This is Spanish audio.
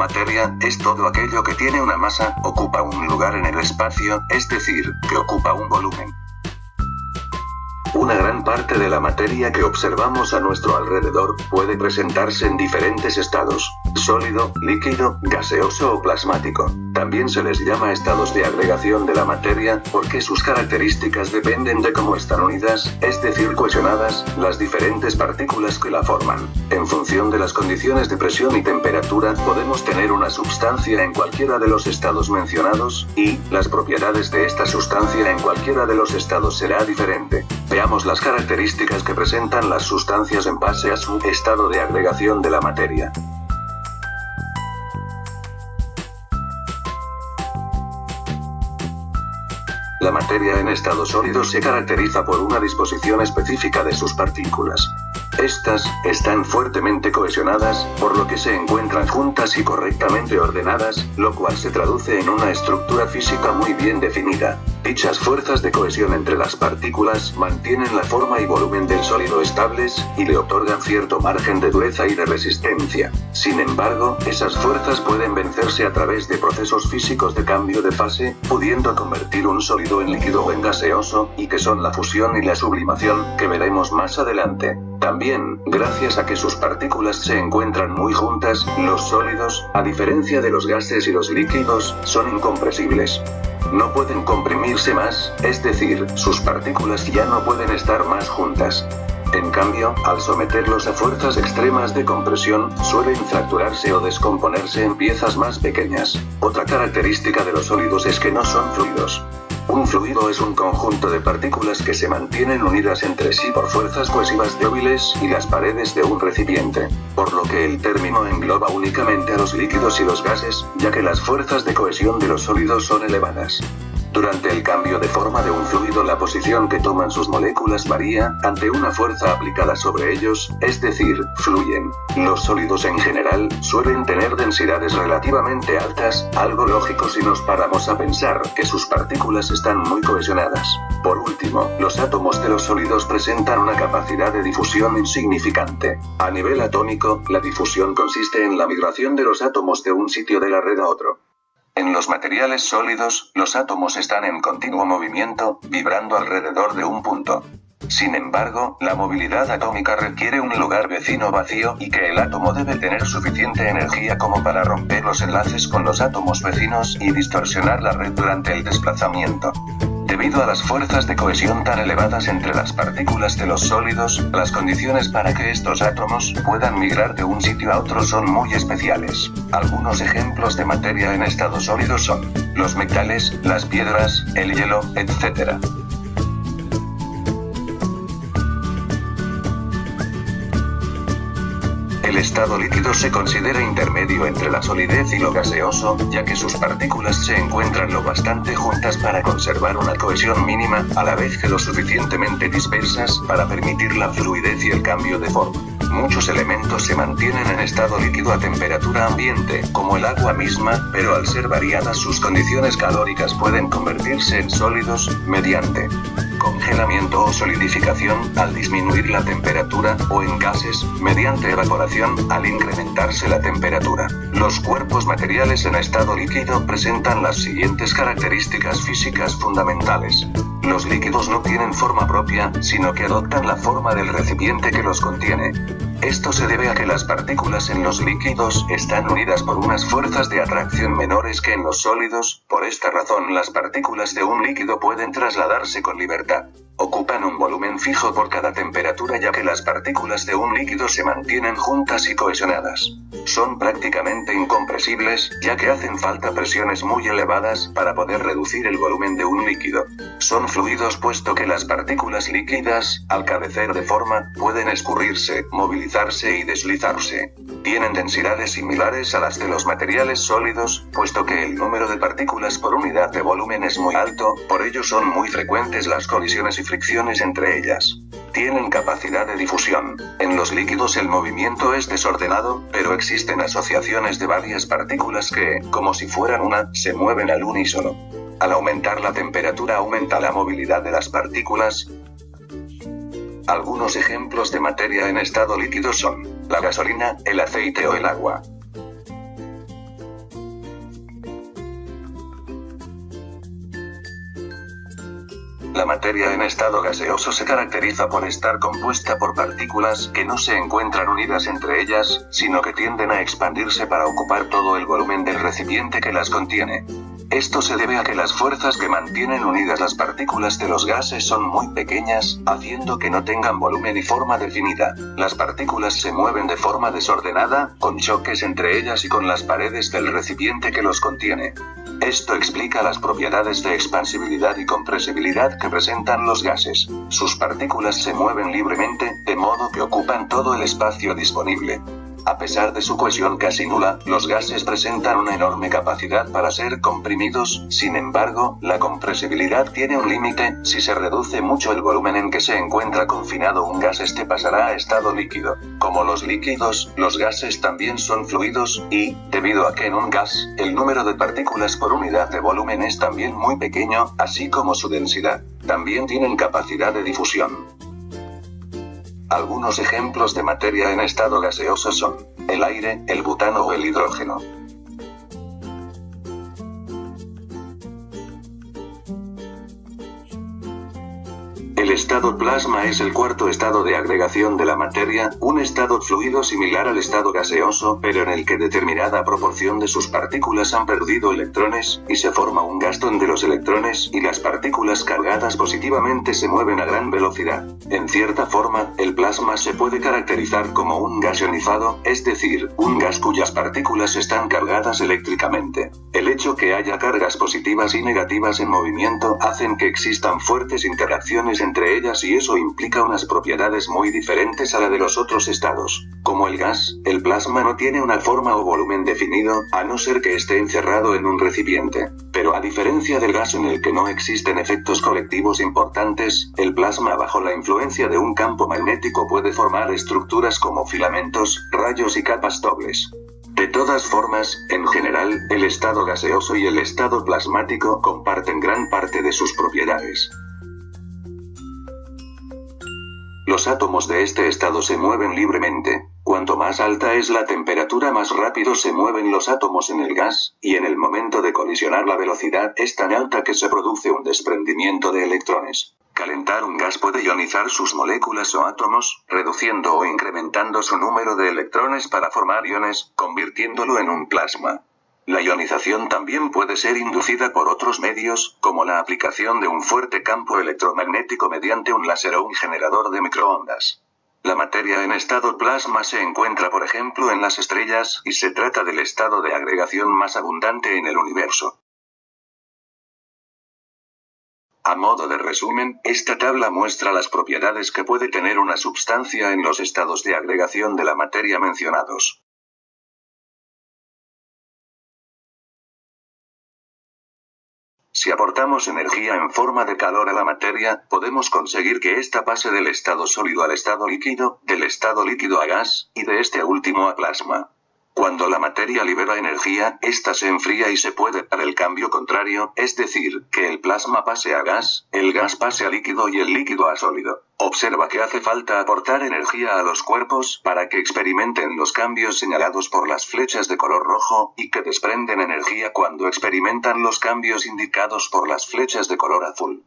Materia es todo aquello que tiene una masa, ocupa un lugar en el espacio, es decir, que ocupa un volumen. Una gran parte de la materia que observamos a nuestro alrededor puede presentarse en diferentes estados: sólido, líquido, gaseoso o plasmático. También se les llama estados de agregación de la materia, porque sus características dependen de cómo están unidas, es decir, cohesionadas, las diferentes partículas que la forman. En función de las condiciones de presión y temperatura, podemos tener una sustancia en cualquiera de los estados mencionados, y las propiedades de esta sustancia en cualquiera de los estados será diferente. Veamos las características que presentan las sustancias en base a su estado de agregación de la materia. La materia en estado sólido se caracteriza por una disposición específica de sus partículas. Estas están fuertemente cohesionadas, por lo que se encuentran juntas y correctamente ordenadas, lo cual se traduce en una estructura física muy bien definida. Dichas fuerzas de cohesión entre las partículas mantienen la forma y volumen del sólido estables, y le otorgan cierto margen de dureza y de resistencia. Sin embargo, esas fuerzas pueden vencerse a través de procesos físicos de cambio de fase, pudiendo convertir un sólido en líquido o en gaseoso, y que son la fusión y la sublimación, que veremos más adelante. También, gracias a que sus partículas se encuentran muy juntas, los sólidos, a diferencia de los gases y los líquidos, son incompresibles. No pueden comprimirse más, es decir, sus partículas ya no pueden estar más juntas. En cambio, al someterlos a fuerzas extremas de compresión, suelen fracturarse o descomponerse en piezas más pequeñas. Otra característica de los sólidos es que no son fluidos. Un fluido es un conjunto de partículas que se mantienen unidas entre sí por fuerzas cohesivas débiles y las paredes de un recipiente, por lo que el término engloba únicamente a los líquidos y los gases, ya que las fuerzas de cohesión de los sólidos son elevadas. Durante el cambio de forma de un fluido, la posición que toman sus moléculas varía ante una fuerza aplicada sobre ellos, es decir, fluyen. Los sólidos en general suelen tener densidades relativamente altas, algo lógico si nos paramos a pensar que sus partículas están muy cohesionadas. Por último, los átomos de los sólidos presentan una capacidad de difusión insignificante. A nivel atómico, la difusión consiste en la migración de los átomos de un sitio de la red a otro. En los materiales sólidos, los átomos están en continuo movimiento, vibrando alrededor de un punto. Sin embargo, la movilidad atómica requiere un lugar vecino vacío y que el átomo debe tener suficiente energía como para romper los enlaces con los átomos vecinos y distorsionar la red durante el desplazamiento. Debido a las fuerzas de cohesión tan elevadas entre las partículas de los sólidos, las condiciones para que estos átomos puedan migrar de un sitio a otro son muy especiales. Algunos ejemplos de materia en estado sólido son los metales, las piedras, el hielo, etc. El estado líquido se considera intermedio entre la solidez y lo gaseoso, ya que sus partículas se encuentran lo bastante juntas para conservar una cohesión mínima, a la vez que lo suficientemente dispersas para permitir la fluidez y el cambio de forma. Muchos elementos se mantienen en estado líquido a temperatura ambiente, como el agua misma, pero al ser variadas sus condiciones calóricas pueden convertirse en sólidos, mediante congelamiento o solidificación, al disminuir la temperatura, o en gases, mediante evaporación, al incrementarse la temperatura. Los cuerpos materiales en estado líquido presentan las siguientes características físicas fundamentales. Los líquidos no tienen forma propia, sino que adoptan la forma del recipiente que los contiene. Esto se debe a que las partículas en los líquidos están unidas por unas fuerzas de atracción menores que en los sólidos. Por esta razón, las partículas de un líquido pueden trasladarse con libertad. Ocupan un volumen fijo por cada temperatura, ya que las partículas de un líquido se mantienen juntas y cohesionadas. Son prácticamente incompresibles, ya que hacen falta presiones muy elevadas para poder reducir el volumen de un líquido. Son fluidos puesto que las partículas líquidas, al carecer de forma, pueden escurrirse, movilizarse y deslizarse. Tienen densidades similares a las de los materiales sólidos, puesto que el número de partículas por unidad de volumen es muy alto, por ello son muy frecuentes las colisiones y fricciones entre ellas. Tienen capacidad de difusión. En los líquidos el movimiento es desordenado, pero existen asociaciones de varias partículas que, como si fueran una, se mueven al unísono. Al aumentar la temperatura aumenta la movilidad de las partículas. Algunos ejemplos de materia en estado líquido son la gasolina, el aceite o el agua. La materia en estado gaseoso se caracteriza por estar compuesta por partículas que no se encuentran unidas entre ellas, sino que tienden a expandirse para ocupar todo el volumen del recipiente que las contiene. Esto se debe a que las fuerzas que mantienen unidas las partículas de los gases son muy pequeñas, haciendo que no tengan volumen y forma definida. Las partículas se mueven de forma desordenada, con choques entre ellas y con las paredes del recipiente que los contiene. Esto explica las propiedades de expansibilidad y compresibilidad que presentan los gases. Sus partículas se mueven libremente, de modo que ocupan todo el espacio disponible. A pesar de su cohesión casi nula, los gases presentan una enorme capacidad para ser comprimidos. Sin embargo, la compresibilidad tiene un límite. Si se reduce mucho el volumen en que se encuentra confinado un gas, este pasará a estado líquido. Como los líquidos, los gases también son fluidos, y, debido a que en un gas, el número de partículas por unidad de volumen es también muy pequeño, así como su densidad, también tienen capacidad de difusión. Algunos ejemplos de materia en estado gaseoso son el aire, el butano o el hidrógeno. El estado plasma es el cuarto estado de agregación de la materia, un estado fluido similar al estado gaseoso, pero en el que determinada proporción de sus partículas han perdido electrones, y se forma un gas donde los electrones y las partículas cargadas positivamente se mueven a gran velocidad. En cierta forma, el plasma se puede caracterizar como un gas ionizado, es decir, un gas cuyas partículas están cargadas eléctricamente. El hecho que haya cargas positivas y negativas en movimiento hacen que existan fuertes interacciones entre ellas, y eso implica unas propiedades muy diferentes a la de los otros estados. Como el gas, el plasma no tiene una forma o volumen definido, a no ser que esté encerrado en un recipiente. Pero a diferencia del gas en el que no existen efectos colectivos importantes, el plasma bajo la influencia de un campo magnético puede formar estructuras como filamentos, rayos y capas dobles. De todas formas, en general, el estado gaseoso y el estado plasmático comparten gran parte de sus propiedades. Los átomos de este estado se mueven libremente. Cuanto más alta es la temperatura, más rápido se mueven los átomos en el gas, y en el momento de colisionar la velocidad es tan alta que se produce un desprendimiento de electrones. Calentar un gas puede ionizar sus moléculas o átomos, reduciendo o incrementando su número de electrones para formar iones, convirtiéndolo en un plasma. La ionización también puede ser inducida por otros medios, como la aplicación de un fuerte campo electromagnético mediante un láser o un generador de microondas. La materia en estado plasma se encuentra, por ejemplo, en las estrellas, y se trata del estado de agregación más abundante en el universo. A modo de resumen, esta tabla muestra las propiedades que puede tener una sustancia en los estados de agregación de la materia mencionados. Si aportamos energía en forma de calor a la materia, podemos conseguir que ésta pase del estado sólido al estado líquido, del estado líquido a gas, y de este último a plasma. Cuando la materia libera energía, ésta se enfría y se puede dar el cambio contrario, es decir, que el plasma pase a gas, el gas pase a líquido y el líquido a sólido. Observa que hace falta aportar energía a los cuerpos para que experimenten los cambios señalados por las flechas de color rojo, y que desprenden energía cuando experimentan los cambios indicados por las flechas de color azul.